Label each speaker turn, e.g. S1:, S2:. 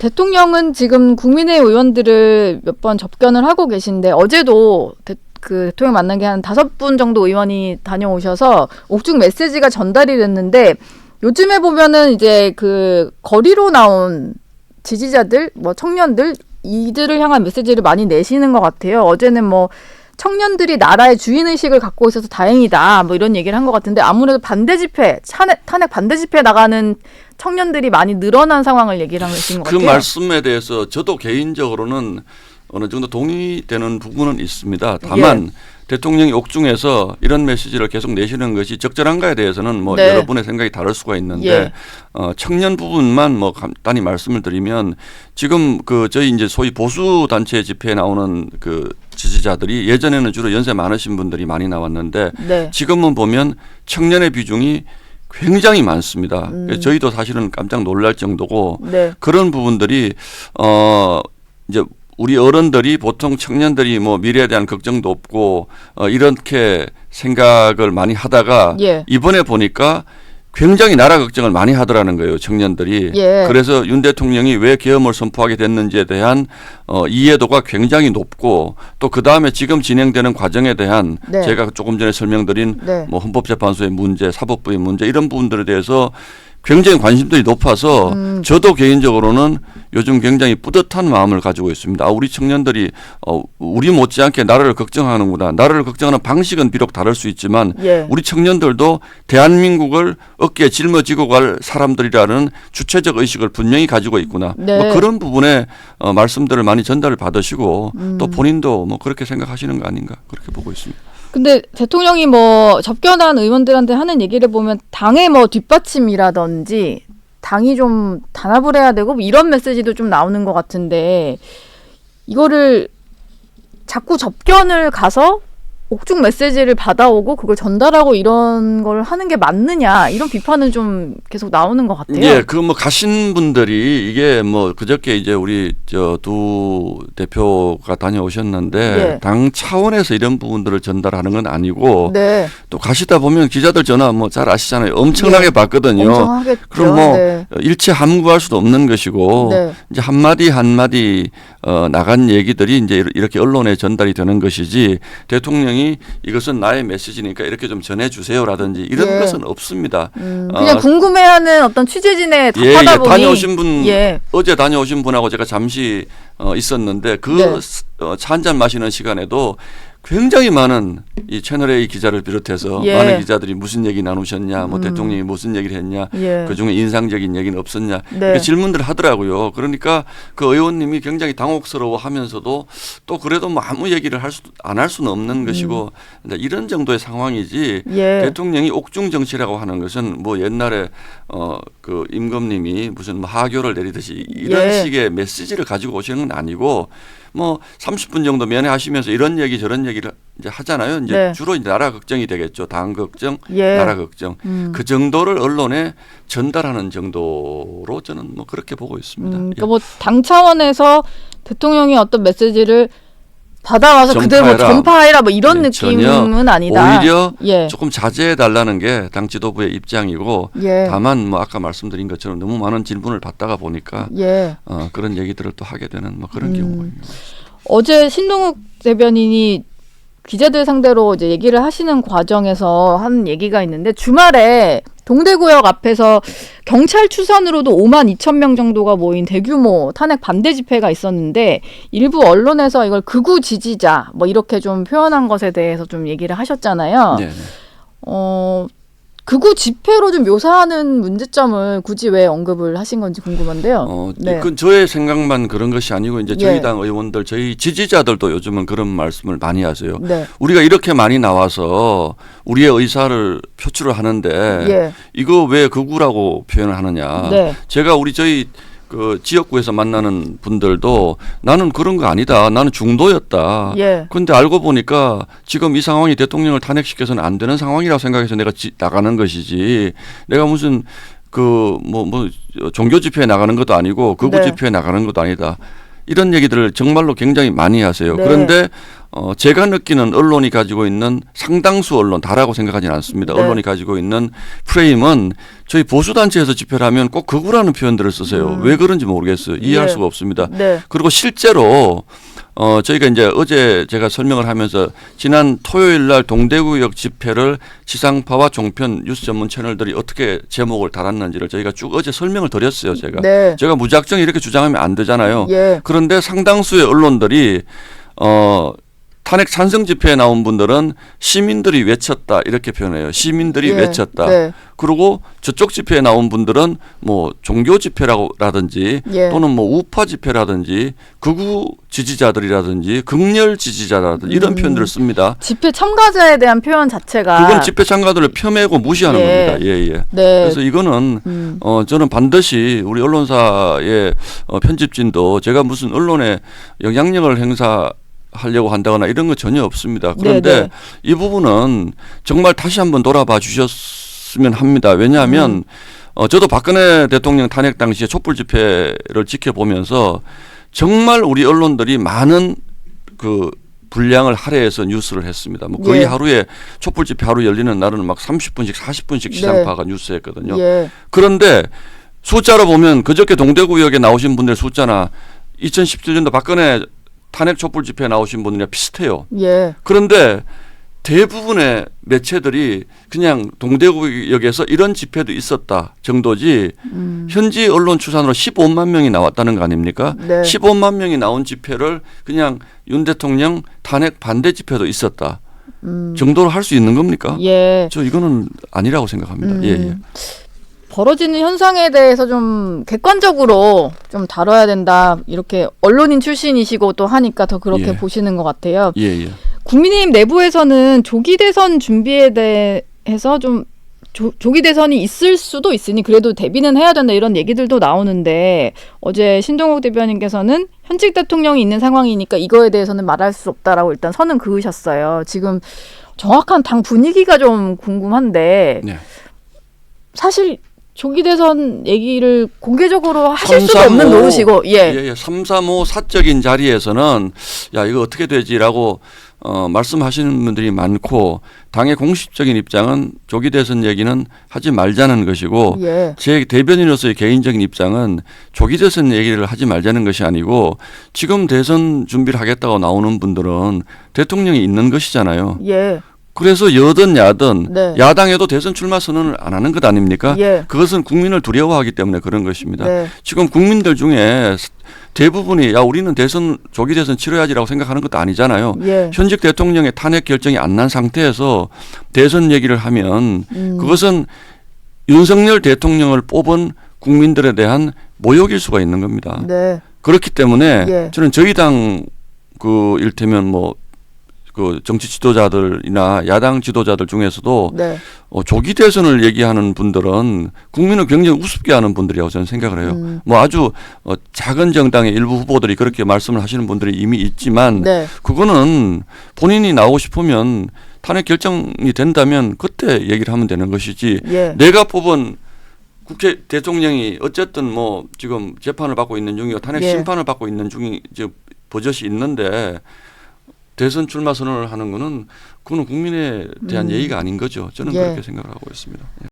S1: 대통령은 지금 국민의힘 의원들을 몇 번 접견을 하고 계신데 어제도 대통령 만난 게 한 5분 정도 의원이 다녀오셔서 옥중 메시지가 전달이 됐는데 요즘에 보면은 이제 그 거리로 나온 지지자들, 뭐 청년들 이들을 향한 메시지를 많이 내시는 것 같아요. 어제는 뭐 청년들이 나라의 주인의식을 갖고 있어서 다행이다 뭐 이런 얘기를 한 것 같은데 아무래도 반대 집회, 탄핵 반대 집회 나가는 청년들이 많이 늘어난 상황을 얘기를 하신 것 같아요.
S2: 그 말씀에 대해서 저도 개인적으로는 어느 정도 동의되는 부분은 있습니다. 다만 대통령이 옥중에서 이런 메시지를 계속 내시는 것이 적절한가에 대해서는 뭐 여러분의 생각이 다를 수가 있는데 청년 부분만 뭐 간단히 말씀을 드리면 지금 그 저희 이제 소위 보수 단체 집회에 나오는 그 지지자들이 예전에는 주로 연세 많으신 분들이 많이 나왔는데 지금은 보면 청년의 비중이 굉장히 많습니다. 저희도 사실은 깜짝 놀랄 정도고 그런 부분들이 이제 우리 어른들이 보통 청년들이 뭐 미래에 대한 걱정도 없고 이렇게 생각을 많이 하다가 이번에 보니까 굉장히 나라 걱정을 많이 하더라는 거예요. 청년들이. 그래서 윤 대통령이 왜 계엄을 선포하게 됐는지에 대한 이해도가 굉장히 높고 또 그다음에 지금 진행되는 과정에 대한 제가 조금 전에 설명드린 뭐 헌법재판소의 문제, 사법부의 문제 이런 부분들에 대해서 굉장히 관심들이 높아서 저도 개인적으로는 요즘 굉장히 뿌듯한 마음을 가지고 있습니다. 우리 청년들이 우리 못지않게 나라를 걱정하는구나. 나라를 걱정하는 방식은 비록 다를 수 있지만 우리 청년들도 대한민국을 어깨에 짊어지고 갈 사람들이라는 주체적 의식을 분명히 가지고 있구나. 뭐 그런 부분에 말씀들을 많이 전달을 받으시고 또 본인도 뭐 그렇게 생각하시는 거 아닌가 그렇게 보고 있습니다.
S1: 근데 대통령이 뭐 접견한 의원들한테 하는 얘기를 보면 당의 뭐 뒷받침이라든지 당이 좀 단합을 해야 되고 뭐 이런 메시지도 좀 나오는 것 같은데 이거를 자꾸 접견을 가서 옥중 메시지를 받아오고 그걸 전달하고 이런 걸 하는 게 맞느냐 이런 비판은 좀 계속 나오는 것 같아요.
S2: 예, 그 뭐 가신 분들이 이게 뭐 그저께 이제 우리 저 두 대표가 다녀오셨는데 당 차원에서 이런 부분들을 전달하는 건 아니고 또 가시다 보면 기자들 전화 뭐 잘 아시잖아요. 엄청나게 받거든요.
S1: 엄청 하겠죠.
S2: 그럼 뭐 일체 함구할 수도 없는 것이고 이제 한마디 한마디 나간 얘기들이 이제 이렇게 언론에 전달이 되는 것이지 대통령이 이것은 나의 메시지니까 이렇게 좀 전해주세요라든지 이런 것은 없습니다.
S1: 그냥 궁금해하는 어떤 취재진의 답하다 보니
S2: 다녀오신 분 어제 다녀오신 분하고 제가 잠시 있었는데 그 차 한잔 마시는 시간에도 굉장히 많은 이 채널A 기자를 비롯해서 많은 기자들이 무슨 얘기 나누셨냐, 뭐 대통령이 무슨 얘기를 했냐, 그중에 인상적인 얘기는 없었냐 이렇게 질문들을 하더라고요. 그러니까 그 의원님이 굉장히 당혹스러워하면서도 또 그래도 뭐 아무 얘기를 안 할 수는 없는 것이고 이런 정도의 상황이지 대통령이 옥중 정치라고 하는 것은 뭐 옛날에 그 임금님이 무슨 뭐 하교를 내리듯이 이런 식의 메시지를 가지고 오시는 건 아니고 뭐 30분 정도 면회하시면서 이런 얘기 저런 얘기를 이제 하잖아요. 이제 주로 이제 나라 걱정이 되겠죠. 당 걱정, 나라 걱정. 그 정도를 언론에 전달하는 정도로 저는 뭐 그렇게 보고 있습니다.
S1: 그러니까 뭐 당 차원에서 대통령이 어떤 메시지를 받아와서 그대로 뭐 전파해라 뭐 이런 느낌은 아니다.
S2: 오히려 조금 자제해 달라는 게 당 지도부의 입장이고 다만 뭐 아까 말씀드린 것처럼 너무 많은 질문을 받다가 보니까 그런 얘기들을 또 하게 되는 뭐 그런 경우가 있는 거죠.
S1: 어제 신동욱 대변인이 기자들 상대로 이제 얘기를 하시는 과정에서 한 얘기가 있는데 주말에 동대구역 앞에서 경찰 추산으로도 52,000명 정도가 모인 대규모 탄핵 반대 집회가 있었는데 일부 언론에서 이걸 극우 지지자 뭐 이렇게 좀 표현한 것에 대해서 좀 얘기를 하셨잖아요. 극우 집회로 좀 묘사하는 문제점을 굳이 왜 언급을 하신 건지 궁금한데요.
S2: 그건 저의 생각만 그런 것이 아니고 이제 저희 당 의원들, 저희 지지자들도 요즘은 그런 말씀을 많이 하세요. 우리가 이렇게 많이 나와서 우리의 의사를 표출을 하는데 이거 왜 극우라고 표현을 하느냐. 제가 저희 그 지역구에서 만나는 분들도 나는 그런 거 아니다. 나는 중도였다. 그런데 알고 보니까 지금 이 상황이 대통령을 탄핵시켜서는 안 되는 상황이라고 생각해서 내가 나가는 것이지. 내가 무슨 그 뭐 종교 집회에 나가는 것도 아니고 극우 집회에 나가는 것도 아니다. 이런 얘기들을 정말로 굉장히 많이 하세요.
S1: 네.
S2: 그런데 제가 느끼는 언론이 가지고 있는 상당수 언론 다라고 생각하지는 않습니다.
S1: 네.
S2: 언론이 가지고 있는 프레임은 저희 보수단체에서 집회를 하면 꼭 극우라는 표현들을 쓰세요. 왜 그런지 모르겠어요. 이해할
S1: 네.
S2: 수가 없습니다.
S1: 네.
S2: 그리고 실제로 저희가 이제 어제 제가 설명을 하면서 지난 토요일 날 동대구역 집회를 지상파와 종편 뉴스 전문 채널들이 어떻게 제목을 달았는지를 저희가 쭉 어제 설명을 드렸어요.
S1: 네.
S2: 제가 무작정 이렇게 주장하면 안 되잖아요.
S1: 예.
S2: 그런데 상당수의 언론들이 탄핵 찬성 집회에 나온 분들은 시민들이 외쳤다 이렇게 표현해요. 시민들이
S1: 예.
S2: 외쳤다.
S1: 네.
S2: 그리고 저쪽 집회에 나온 분들은 뭐 종교 집회라든지
S1: 예.
S2: 또는 뭐 우파 집회라든지 극우 지지자들이라든지 극렬 지지자라든지 이런 표현들을 씁니다.
S1: 집회 참가자에 대한 표현 자체가
S2: 그건 집회 참가들을 폄훼하고 무시하는
S1: 예.
S2: 겁니다. 예, 예.
S1: 네.
S2: 그래서 이거는 저는 반드시 우리 언론사의 편집진도 제가 무슨 언론에 영향력을 행사하려고 한다거나 이런 거 전혀 없습니다. 그런데
S1: 네네.
S2: 이 부분은 정말 다시 한번 돌아봐 주셨으면 합니다. 왜냐하면 저도 박근혜 대통령 탄핵 당시에 촛불 집회를 지켜보면서 정말 우리 언론들이 많은 그 분량을 할애해서 뉴스를 했습니다. 뭐 거의
S1: 예.
S2: 하루에 촛불 집회 하루 열리는 날은 막 30분씩 40분씩 지상파가 뉴스했거든요.
S1: 예.
S2: 그런데 숫자로 보면 그저께 동대구역에 나오신 분들 숫자나 2017년도 박근혜 탄핵 촛불 집회에 나오신 분들이랑 비슷해요.
S1: 예.
S2: 그런데 대부분의 매체들이 그냥 동대구역에서 이런 집회도 있었다 정도지 현지 언론 추산으로 15만 명이 나왔다는 거 아닙니까?
S1: 네.
S2: 15만 명이 나온 집회를 그냥 윤 대통령 탄핵 반대 집회도 있었다 정도로 할 수 있는 겁니까?
S1: 예.
S2: 저 이거는 아니라고 생각합니다. 예, 예.
S1: 벌어지는 현상에 대해서 좀 객관적으로 좀 다뤄야 된다. 이렇게 언론인 출신이시고 또 하니까 더 그렇게
S2: 예.
S1: 보시는 것 같아요.
S2: 예, 예.
S1: 국민의힘 내부에서는 조기 대선 준비에 대해서 좀 조기 대선이 있을 수도 있으니 그래도 대비는 해야 된다 이런 얘기들도 나오는데 어제 신동욱 대변인께서는 현직 대통령이 있는 상황이니까 이거에 대해서는 말할 수 없다라고 일단 선은 그으셨어요. 지금 정확한 당 분위기가 좀 궁금한데
S2: 네.
S1: 사실 조기 대선 얘기를 공개적으로 하실 수도 없는 노릇이고 예.
S2: 3, 3, 5 사적인 자리에서는 야 이거 어떻게 되지라고 말씀하시는 분들이 많고 당의 공식적인 입장은 조기 대선 얘기는 하지 말자는 것이고
S1: 예.
S2: 제 대변인으로서의 개인적인 입장은 조기 대선 얘기를 하지 말자는 것이 아니고 지금 대선 준비를 하겠다고 나오는 분들은 대통령이 있는 것이잖아요.
S1: 예.
S2: 그래서 여든 야든
S1: 네.
S2: 야당에도 대선 출마 선언을 안 하는 것 아닙니까?
S1: 예.
S2: 그것은 국민을 두려워하기 때문에 그런 것입니다.
S1: 네.
S2: 지금 국민들 중에 대부분이 야 우리는 대선 조기 대선 치러야지라고 생각하는 것도 아니잖아요.
S1: 예.
S2: 현직 대통령의 탄핵 결정이 안 난 상태에서 대선 얘기를 하면 그것은 윤석열 대통령을 뽑은 국민들에 대한 모욕일 수가 있는 겁니다.
S1: 네.
S2: 그렇기 때문에
S1: 예.
S2: 저는 저희 당 그 일테면 뭐 그 정치 지도자들이나 야당 지도자들 중에서도
S1: 네.
S2: 조기 대선을 얘기하는 분들은 국민을 굉장히 우습게 하는 분들이라고 저는 생각을 해요. 뭐 아주 작은 정당의 일부 후보들이 그렇게 말씀을 하시는 분들이 이미 있지만
S1: 네.
S2: 그거는 본인이 나오고 싶으면 탄핵 결정이 된다면 그때 얘기를 하면 되는 것이지
S1: 예.
S2: 내가 뽑은 국회 대통령이 어쨌든 뭐 지금 재판을 받고 있는 중이고 탄핵
S1: 예.
S2: 심판을 받고 있는 중이 이제 버젓이 있는데 대선 출마 선언을 하는 거는 그거는 국민에 대한 예의가 아닌 거죠. 저는
S1: 예.
S2: 그렇게 생각을 하고 있습니다. 예.